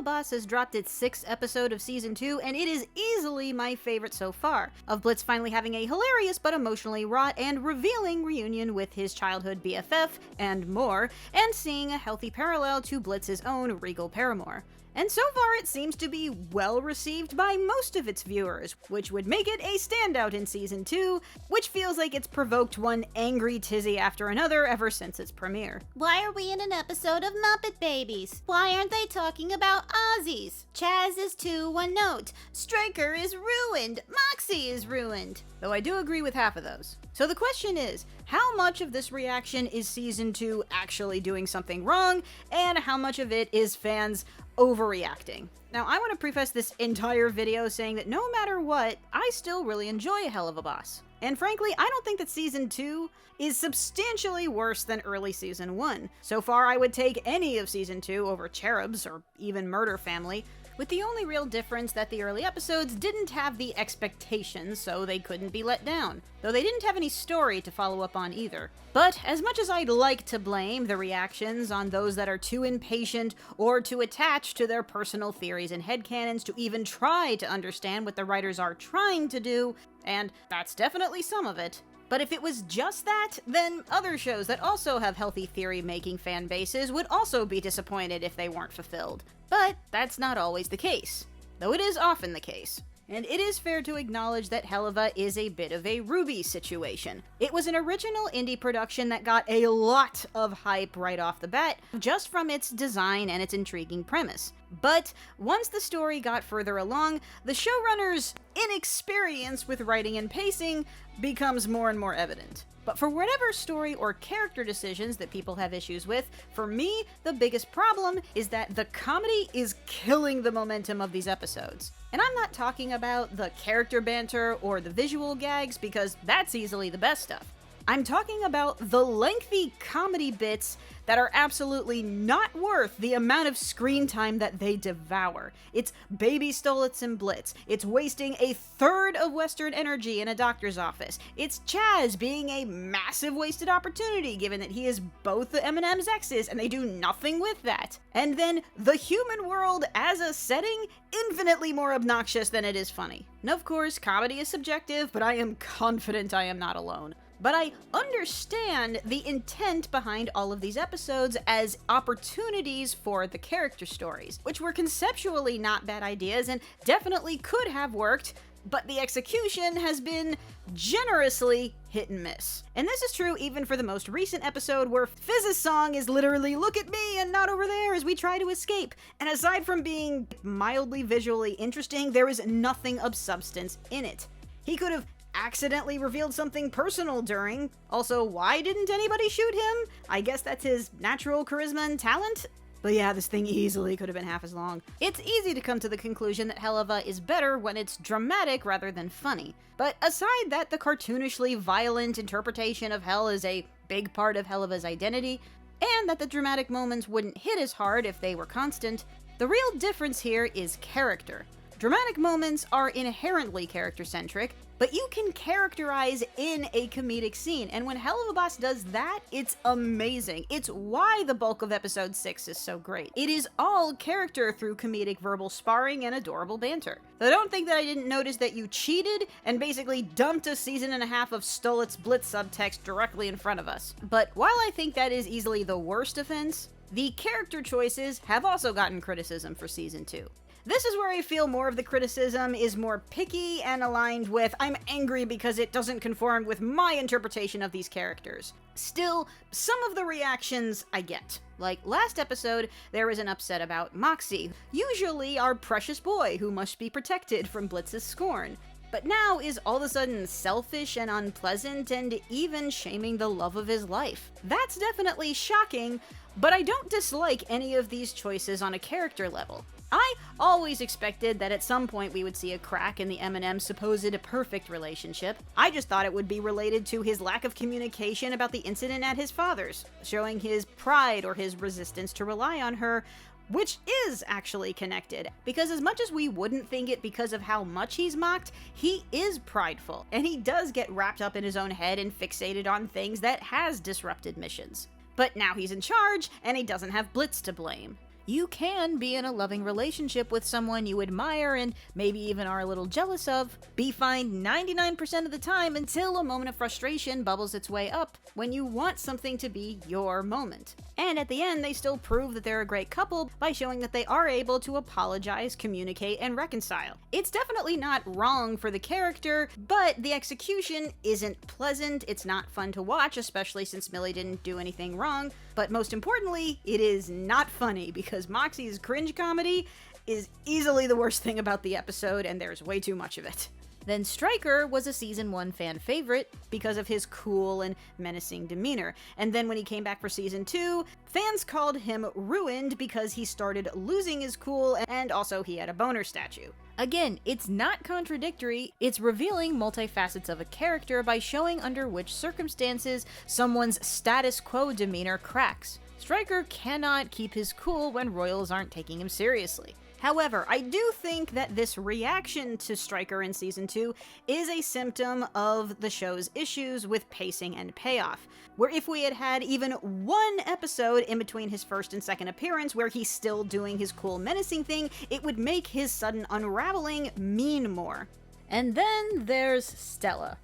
Helluva Boss has dropped its 6th episode of Season 2, and it is easily my favorite so far, of Blitz finally having a hilarious but emotionally wrought and revealing reunion with his childhood BFF, and more, and seeing a healthy parallel to Blitz's own regal paramour. And so far it seems to be well received by most of its viewers, which would make it a standout in Season 2, which feels like it's provoked one angry tizzy after another ever since its premiere. Why are we in an episode of Muppet Babies? Why aren't they talking about Aussies? Chaz is too one note. Striker is ruined. Moxie is ruined. Though I do agree with half of those. So the question is, how much of this reaction is Season 2 actually doing something wrong, and how much of it is fans overreacting? Now, I want to preface this entire video saying that no matter what, I still really enjoy Helluva Boss. And frankly, I don't think that Season 2 is substantially worse than early Season 1. So far, I would take any of Season 2 over Cherubs, or even Murder Family, with the only real difference that the early episodes didn't have the expectations, so they couldn't be let down. Though they didn't have any story to follow up on either. But as much as I'd like to blame the reactions on those that are too impatient or too attached to their personal theories and headcanons to even try to understand what the writers are trying to do, and that's definitely some of it, but if it was just that, then other shows that also have healthy theory-making fan bases would also be disappointed if they weren't fulfilled. But that's not always the case, though it is often the case. And it is fair to acknowledge that Helluva is a bit of a Ruby situation. It was an original indie production that got a lot of hype right off the bat, just from its design and its intriguing premise. But once the story got further along, the showrunner's inexperience with writing and pacing becomes more and more evident. But for whatever story or character decisions that people have issues with, for me, the biggest problem is that the comedy is killing the momentum of these episodes. And I'm not talking about the character banter or the visual gags, because that's easily the best stuff. I'm talking about the lengthy comedy bits that are absolutely not worth the amount of screen time that they devour. It's baby Stolitz and Blitz. It's wasting a third of Western energy in a doctor's office. It's Chaz being a massive wasted opportunity given that he is both the M&M's exes and they do nothing with that. And then the human world as a setting, infinitely more obnoxious than it is funny. Now, of course, comedy is subjective, but I am confident I am not alone. But I understand the intent behind all of these episodes as opportunities for the character stories, which were conceptually not bad ideas and definitely could have worked, but the execution has been generously hit and miss. And this is true even for the most recent episode where Fizz's song is literally "look at me and not over there" as we try to escape. And aside from being mildly visually interesting, there is nothing of substance in it. He could have accidentally revealed something personal during. Also, why didn't anybody shoot him? I guess that's his natural charisma and talent. But yeah, this thing easily could have been half as long. It's easy to come to the conclusion that Helluva is better when it's dramatic rather than funny. But aside that the cartoonishly violent interpretation of hell is a big part of Helluva's identity, and that the dramatic moments wouldn't hit as hard if they were constant, the real difference here is character. Dramatic moments are inherently character-centric, but you can characterize in a comedic scene, and when Helluva Boss does that, it's amazing. It's why the bulk of episode 6 is so great. It is all character through comedic verbal sparring and adorable banter. So don't think that I didn't notice that you cheated and basically dumped a season and a half of Stolitz Blitz subtext directly in front of us. But while I think that is easily the worst offense, the character choices have also gotten criticism for season 2. This is where I feel more of the criticism is more picky and aligned with "I'm angry because it doesn't conform with my interpretation of these characters." Still, some of the reactions I get. Like last episode, there was an upset about Moxie, usually our precious boy who must be protected from Blitz's scorn, but now is all of a sudden selfish and unpleasant and even shaming the love of his life. That's definitely shocking, but I don't dislike any of these choices on a character level. I always expected that at some point we would see a crack in the M&M's supposed perfect relationship. I just thought it would be related to his lack of communication about the incident at his father's, showing his pride or his resistance to rely on her, which is actually connected, because as much as we wouldn't think it because of how much he's mocked, he is prideful, and he does get wrapped up in his own head and fixated on things that has disrupted missions. But now he's in charge, and he doesn't have Blitz to blame. You can be in a loving relationship with someone you admire and maybe even are a little jealous of, be fine 99% of the time until a moment of frustration bubbles its way up when you want something to be your moment. And at the end, they still prove that they're a great couple by showing that they are able to apologize, communicate, and reconcile. It's definitely not wrong for the character, but the execution isn't pleasant, it's not fun to watch, especially since Millie didn't do anything wrong, but most importantly, it is not funny because Moxie's cringe comedy is easily the worst thing about the episode, and there's way too much of it. Then Stryker was a season 1 fan favorite because of his cool and menacing demeanor. And then when he came back for season 2, fans called him ruined because he started losing his cool and also he had a boner statue. Again, it's not contradictory, it's revealing multifacets of a character by showing under which circumstances someone's status quo demeanor cracks. Stryker cannot keep his cool when royals aren't taking him seriously. However, I do think that this reaction to Stryker in Season 2 is a symptom of the show's issues with pacing and payoff, where if we had had even one episode in between his first and second appearance where he's still doing his cool menacing thing, it would make his sudden unraveling mean more. And then there's Stella.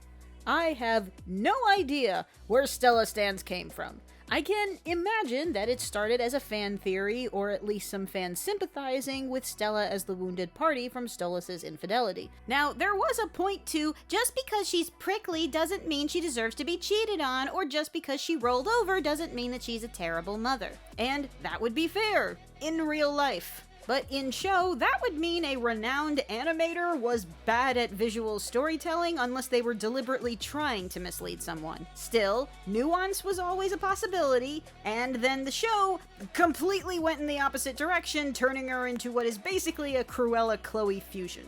I have no idea where Stella stands came from. I can imagine that it started as a fan theory, or at least some fans sympathizing with Stella as the wounded party from Stolas' infidelity. Now, there was a point to, just because she's prickly doesn't mean she deserves to be cheated on, or just because she rolled over doesn't mean that she's a terrible mother. And that would be fair, in real life. But in show, that would mean a renowned animator was bad at visual storytelling unless they were deliberately trying to mislead someone. Still, nuance was always a possibility, and then the show completely went in the opposite direction, turning her into what is basically a Cruella-Chloe fusion.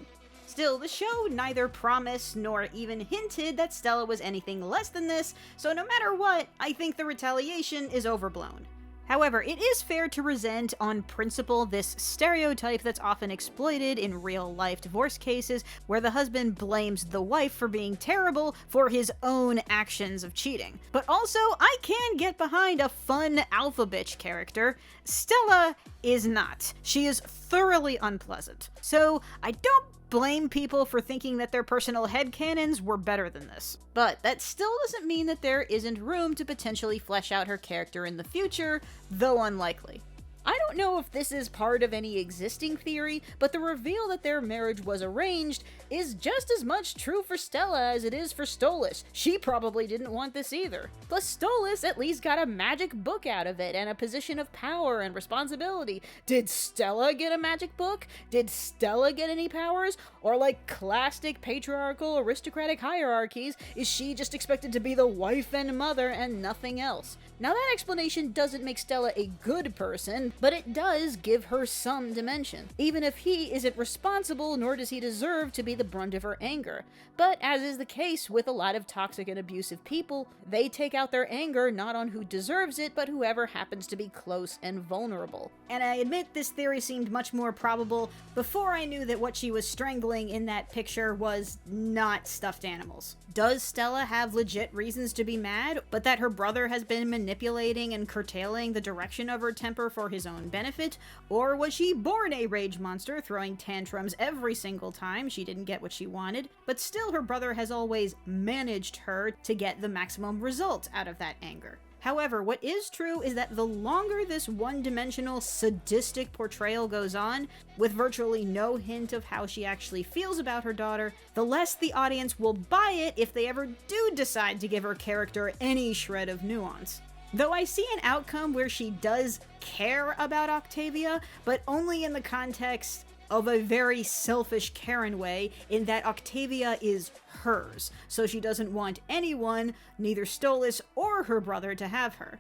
Still, the show neither promised nor even hinted that Stella was anything less than this, so no matter what, I think the retaliation is overblown. However, it is fair to resent on principle this stereotype that's often exploited in real-life divorce cases where the husband blames the wife for being terrible for his own actions of cheating. But also, I can get behind a fun alpha bitch character. Stella is not. She is thoroughly unpleasant. So, I don't blame people for thinking that their personal headcanons were better than this. But that still doesn't mean that there isn't room to potentially flesh out her character in the future, though unlikely. I don't know if this is part of any existing theory, but the reveal that their marriage was arranged is just as much true for Stella as it is for Stolas. She probably didn't want this either. Plus, Stolas at least got a magic book out of it and a position of power and responsibility. Did Stella get a magic book? Did Stella get any powers? Or like classic patriarchal aristocratic hierarchies, is she just expected to be the wife and mother and nothing else? Now that explanation doesn't make Stella a good person, but it does give her some dimension, even if he isn't responsible nor does he deserve to be the brunt of her anger. But as is the case with a lot of toxic and abusive people, they take out their anger not on who deserves it, but whoever happens to be close and vulnerable. And I admit this theory seemed much more probable before I knew that what she was strangling in that picture was not stuffed animals. Does Stella have legit reasons to be mad, but that her brother has been manipulating and curtailing the direction of her temper for his own benefit? Or was she born a rage monster, throwing tantrums every single time she didn't get what she wanted, but still her brother has always managed her to get the maximum result out of that anger? However, what is true is that the longer this one-dimensional, sadistic portrayal goes on, with virtually no hint of how she actually feels about her daughter, the less the audience will buy it if they ever do decide to give her character any shred of nuance. Though I see an outcome where she does care about Octavia, but only in the context of a very selfish Karen way, in that Octavia is hers, so she doesn't want anyone, neither Stolas or her brother, to have her.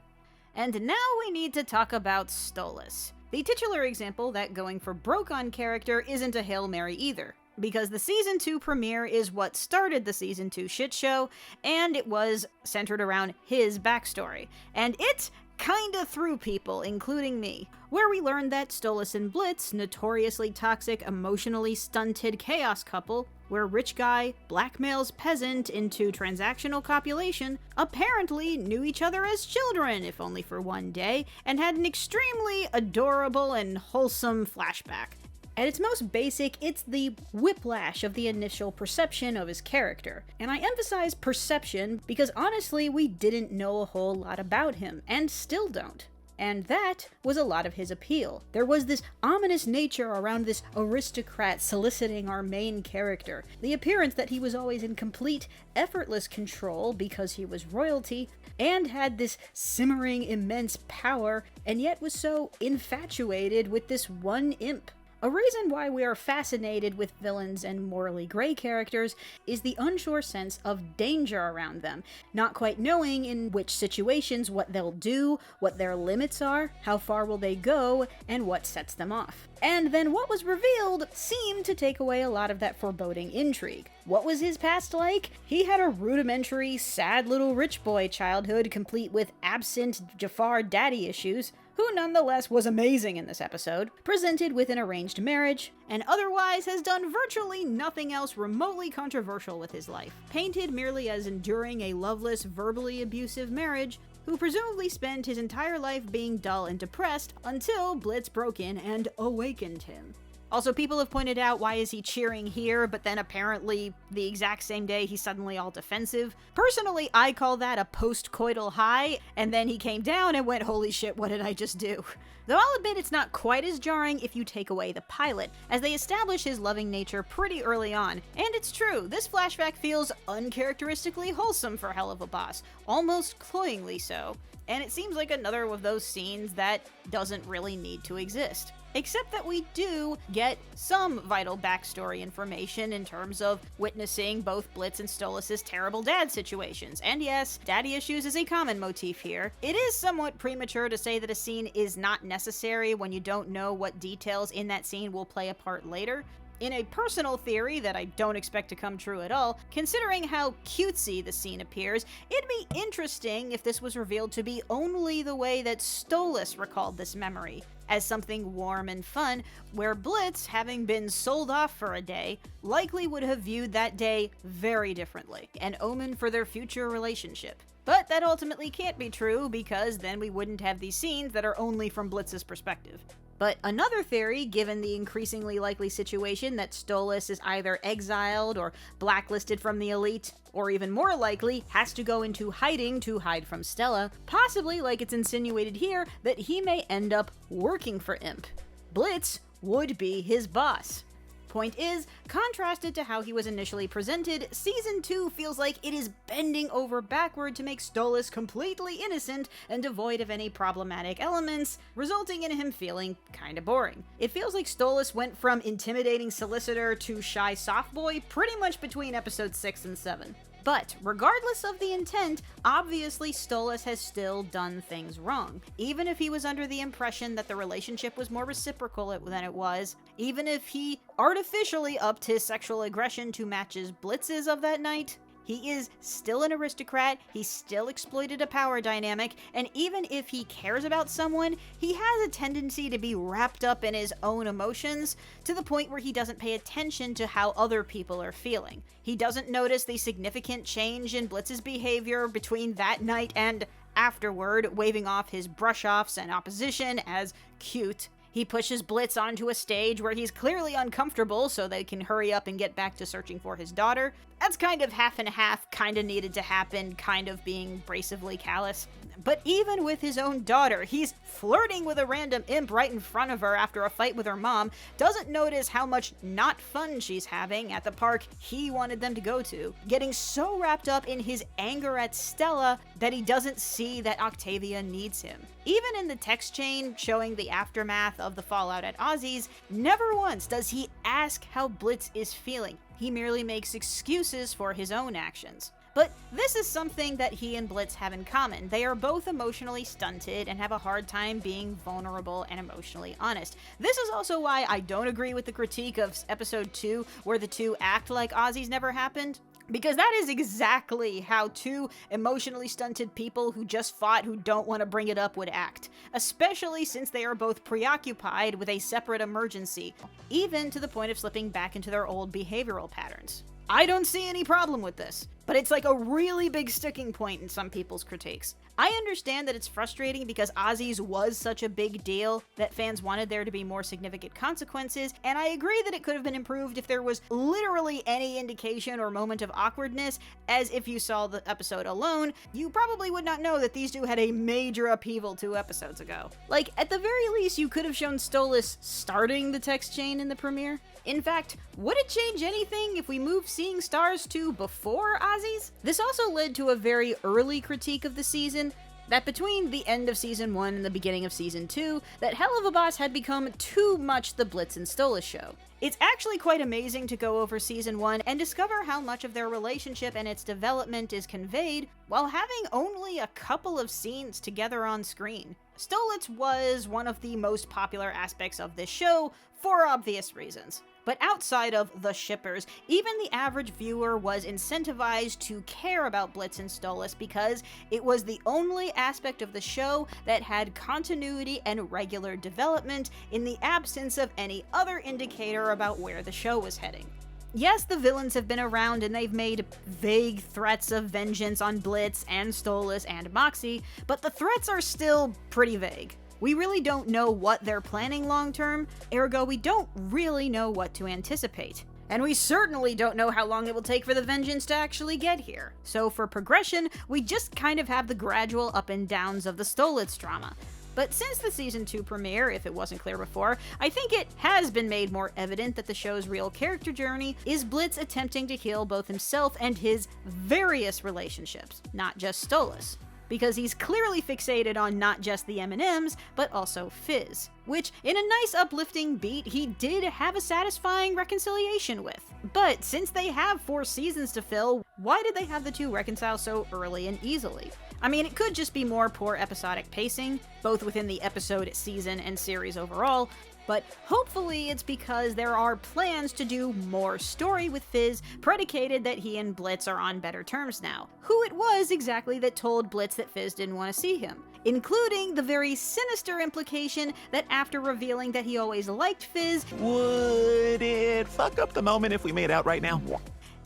And now we need to talk about Stolas. The titular example that going for broke on character isn't a Hail Mary either, because the Season 2 premiere is what started the Season 2 shit show, and it was centered around his backstory. And it kinda through people, including me, where we learned that Stolas and Blitz, notoriously toxic, emotionally stunted chaos couple, where rich guy blackmails peasant into transactional copulation, apparently knew each other as children, if only for one day, and had an extremely adorable and wholesome flashback. At its most basic, it's the whiplash of the initial perception of his character. And I emphasize perception because honestly, we didn't know a whole lot about him, and still don't. And that was a lot of his appeal. There was this ominous nature around this aristocrat soliciting our main character. The appearance that he was always in complete, effortless control because he was royalty, and had this simmering, immense power, and yet was so infatuated with this one imp. A reason why we are fascinated with villains and morally gray characters is the unsure sense of danger around them, not quite knowing in which situations what they'll do, what their limits are, how far will they go, and what sets them off. And then what was revealed seemed to take away a lot of that foreboding intrigue. What was his past like? He had a rudimentary, sad little rich boy childhood complete with absent Jafar daddy issues, who nonetheless was amazing in this episode, presented with an arranged marriage, and otherwise has done virtually nothing else remotely controversial with his life, painted merely as enduring a loveless, verbally abusive marriage, who presumably spent his entire life being dull and depressed until Blitz broke in and awakened him. Also, people have pointed out, why is he cheering here, but then apparently the exact same day he's suddenly all defensive. Personally, I call that a post-coital high, and then he came down and went, holy shit, what did I just do? Though I'll admit it's not quite as jarring if you take away the pilot, as they establish his loving nature pretty early on. And it's true, this flashback feels uncharacteristically wholesome for Helluva Boss, almost cloyingly so. And it seems like another of those scenes that doesn't really need to exist. Except that we do get some vital backstory information in terms of witnessing both Blitz and Stolas' terrible dad situations. And yes, daddy issues is a common motif here. It is somewhat premature to say that a scene is not necessary when you don't know what details in that scene will play a part later. In a personal theory that I don't expect to come true at all, considering how cutesy the scene appears, it'd be interesting if this was revealed to be only the way that Stolas recalled this memory, as something warm and fun, where Blitz, having been sold off for a day, likely would have viewed that day very differently, an omen for their future relationship. But that ultimately can't be true, because then we wouldn't have these scenes that are only from Blitz's perspective. But another theory, given the increasingly likely situation that Stolas is either exiled or blacklisted from the elite, or even more likely, has to go into hiding to hide from Stella, possibly like it's insinuated here that he may end up working for Imp. Blitz would be his boss. Point is, contrasted to how he was initially presented, Season 2 feels like it is bending over backward to make Stolas completely innocent and devoid of any problematic elements, resulting in him feeling kinda boring. It feels like Stolas went from intimidating solicitor to shy soft boy pretty much between episodes 6 and 7. But, regardless of the intent, obviously Stolas has still done things wrong. Even if he was under the impression that the relationship was more reciprocal than it was, even if he artificially upped his sexual aggression to match his Blitz's of that night, he is still an aristocrat, he still exploited a power dynamic, and even if he cares about someone, he has a tendency to be wrapped up in his own emotions, to the point where he doesn't pay attention to how other people are feeling. He doesn't notice the significant change in Blitz's behavior between that night and afterward, waving off his brush-offs and opposition as cute. He pushes Blitz onto a stage where he's clearly uncomfortable so they can hurry up and get back to searching for his daughter. That's kind of half and half, kind of needed to happen, kind of being abrasively callous. But even with his own daughter, he's flirting with a random imp right in front of her after a fight with her mom, doesn't notice how much not fun she's having at the park he wanted them to go to, getting so wrapped up in his anger at Stella that he doesn't see that Octavia needs him. Even in the text chain showing the aftermath of the fallout at Ozzy's, never once does he ask how Blitz is feeling. He merely makes excuses for his own actions. But this is something that he and Blitz have in common. They are both emotionally stunted and have a hard time being vulnerable and emotionally honest. This is also why I don't agree with the critique of episode 2, where the two act like Ozzy's never happened. Because that is exactly how two emotionally stunted people who just fought who don't want to bring it up would act, especially since they are both preoccupied with a separate emergency, even to the point of slipping back into their old behavioral patterns. I don't see any problem with this, but it's like a really big sticking point in some people's critiques. I understand that it's frustrating because Ozzy's was such a big deal that fans wanted there to be more significant consequences, and I agree that it could have been improved if there was literally any indication or moment of awkwardness, as if you saw the episode alone, you probably would not know that these two had a major upheaval 2 episodes ago. Like, at the very least, you could have shown Stolas starting the text chain in the premiere. In fact, would it change anything if we moved Seeing Stars to before Ozzy's? This also led to a very early critique of the season, that between the end of Season 1 and the beginning of Season 2, that Helluva Boss had become too much the Blitz and Stolas show. It's actually quite amazing to go over Season 1 and discover how much of their relationship and its development is conveyed while having only a couple of scenes together on screen. Stolas was one of the most popular aspects of this show, for obvious reasons. But outside of the shippers, even the average viewer was incentivized to care about Blitz and Stolas because it was the only aspect of the show that had continuity and regular development in the absence of any other indicator about where the show was heading. Yes, the villains have been around and they've made vague threats of vengeance on Blitz and Stolas and Moxie, but the threats are still pretty vague. We really don't know what they're planning long-term, ergo we don't really know what to anticipate. And we certainly don't know how long it will take for the vengeance to actually get here. So for progression, we just kind of have the gradual up and downs of the Stolas drama. But since the Season 2 premiere, if it wasn't clear before, I think it has been made more evident that the show's real character journey is Blitz attempting to heal both himself and his various relationships, not just Stolas. Because he's clearly fixated on not just the M&Ms, but also Fizz, which, in a nice uplifting beat, he did have a satisfying reconciliation with. But since they have 4 seasons to fill, why did they have the two reconcile so early and easily? I mean, it could just be more poor episodic pacing, both within the episode, season, and series overall, but hopefully it's because there are plans to do more story with Fizz, predicated that he and Blitz are on better terms now. Who it was exactly that told Blitz that Fizz didn't want to see him, including the very sinister implication that after revealing that he always liked Fizz, would it fuck up the moment if we made out right now?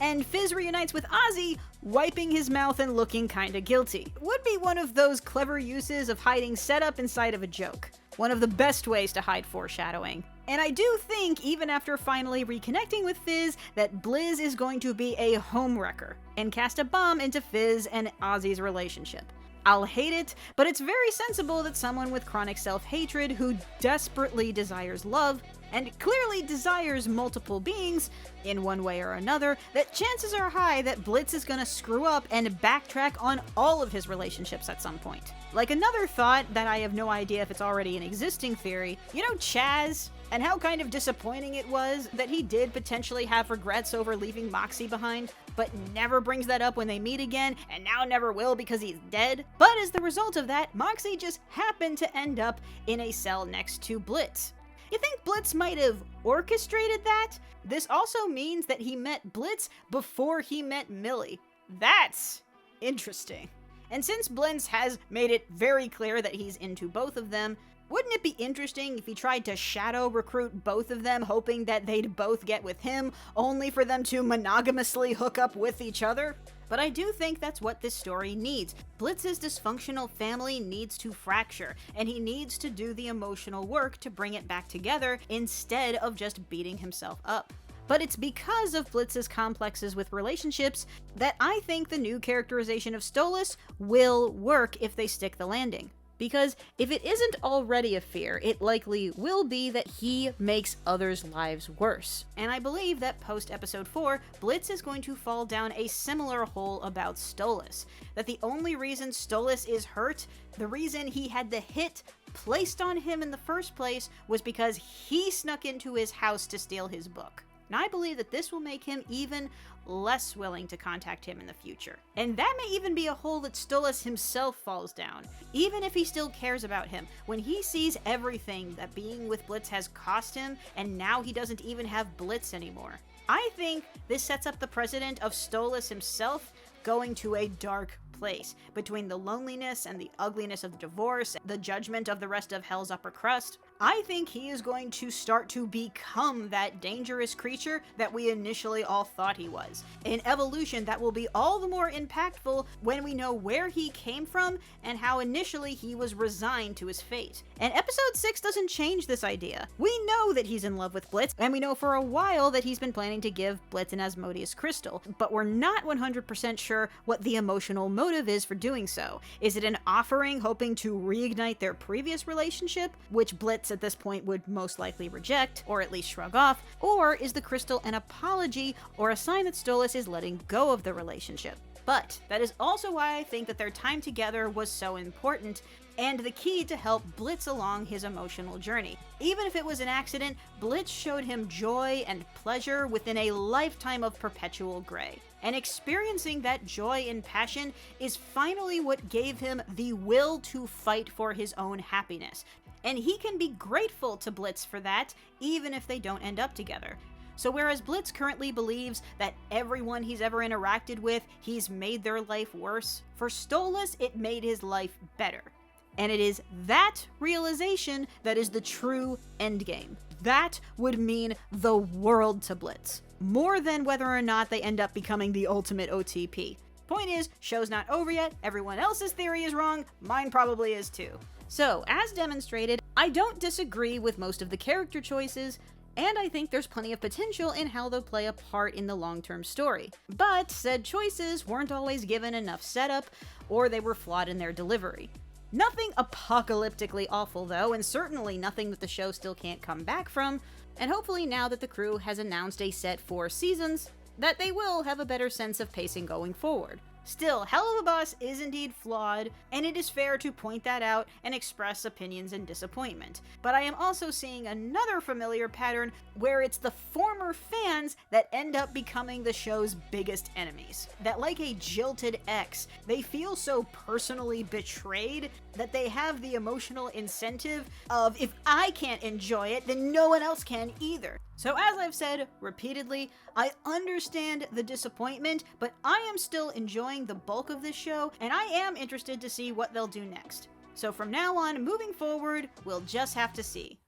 And Fizz reunites with Ozzy, wiping his mouth and looking kinda guilty. Would be one of those clever uses of hiding setup inside of a joke. One of the best ways to hide foreshadowing. And I do think, even after finally reconnecting with Fizz, that Blizz is going to be a homewrecker and cast a bomb into Fizz and Ozzy's relationship. I'll hate it, but it's very sensible that someone with chronic self-hatred who desperately desires love, and clearly desires multiple beings, in one way or another, that chances are high that Blitz is gonna screw up and backtrack on all of his relationships at some point. Like another thought that I have no idea if it's already an existing theory, you know Chaz? And how kind of disappointing it was that he did potentially have regrets over leaving Moxie behind, but never brings that up when they meet again, and now never will because he's dead. But as the result of that, Moxie just happened to end up in a cell next to Blitz. You think Blitz might have orchestrated that? This also means that he met Blitz before he met Millie. That's interesting. And since Blitz has made it very clear that he's into both of them, wouldn't it be interesting if he tried to shadow recruit both of them, hoping that they'd both get with him, only for them to monogamously hook up with each other? But I do think that's what this story needs. Blitz's dysfunctional family needs to fracture, and he needs to do the emotional work to bring it back together instead of just beating himself up. But it's because of Blitz's complexes with relationships that I think the new characterization of Stolas will work if they stick the landing. Because if it isn't already a fear, it likely will be that he makes others' lives worse. And I believe that post-episode 4, Blitz is going to fall down a similar hole about Stolas. That the only reason Stolas is hurt, the reason he had the hit placed on him in the first place, was because he snuck into his house to steal his book. And I believe that this will make him even less willing to contact him in the future. And that may even be a hole that Stolas himself falls down, even if he still cares about him. When he sees everything that being with Blitz has cost him, and now he doesn't even have Blitz anymore. I think this sets up the precedent of Stolas himself going to a dark place, between the loneliness and the ugliness of divorce, the judgment of the rest of Hell's upper crust. I think he is going to start to become that dangerous creature that we initially all thought he was. An evolution that will be all the more impactful when we know where he came from and how initially he was resigned to his fate. And episode 6 doesn't change this idea. We know that he's in love with Blitz, and we know for a while that he's been planning to give Blitz an Asmodeus crystal, but we're not 100% sure what the emotional motive is for doing so. Is it an offering hoping to reignite their previous relationship, which Blitz at this point would most likely reject, or at least shrug off, or is the crystal an apology or a sign that Stolas is letting go of the relationship? But that is also why I think that their time together was so important, and the key to help Blitz along his emotional journey. Even if it was an accident, Blitz showed him joy and pleasure within a lifetime of perpetual gray. And experiencing that joy and passion is finally what gave him the will to fight for his own happiness. And he can be grateful to Blitz for that, even if they don't end up together. So whereas Blitz currently believes that everyone he's ever interacted with, he's made their life worse, for Stolas it made his life better. And it is that realization that is the true endgame. That would mean the world to Blitz, more than whether or not they end up becoming the ultimate OTP. Point is, show's not over yet, everyone else's theory is wrong, mine probably is too. So, as demonstrated, I don't disagree with most of the character choices, and I think there's plenty of potential in how they'll play a part in the long-term story. But said choices weren't always given enough setup, or they were flawed in their delivery. Nothing apocalyptically awful though, and certainly nothing that the show still can't come back from, and hopefully now that the crew has announced a set 4 seasons, that they will have a better sense of pacing going forward. Still, Helluva Boss is indeed flawed, and it is fair to point that out and express opinions and disappointment. But I am also seeing another familiar pattern where it's the former fans that end up becoming the show's biggest enemies. That like a jilted ex, they feel so personally betrayed that they have the emotional incentive of, if I can't enjoy it, then no one else can either. So as I've said repeatedly, I understand the disappointment, but I am still enjoying the bulk of this show, and I am interested to see what they'll do next. So from now on, moving forward, we'll just have to see.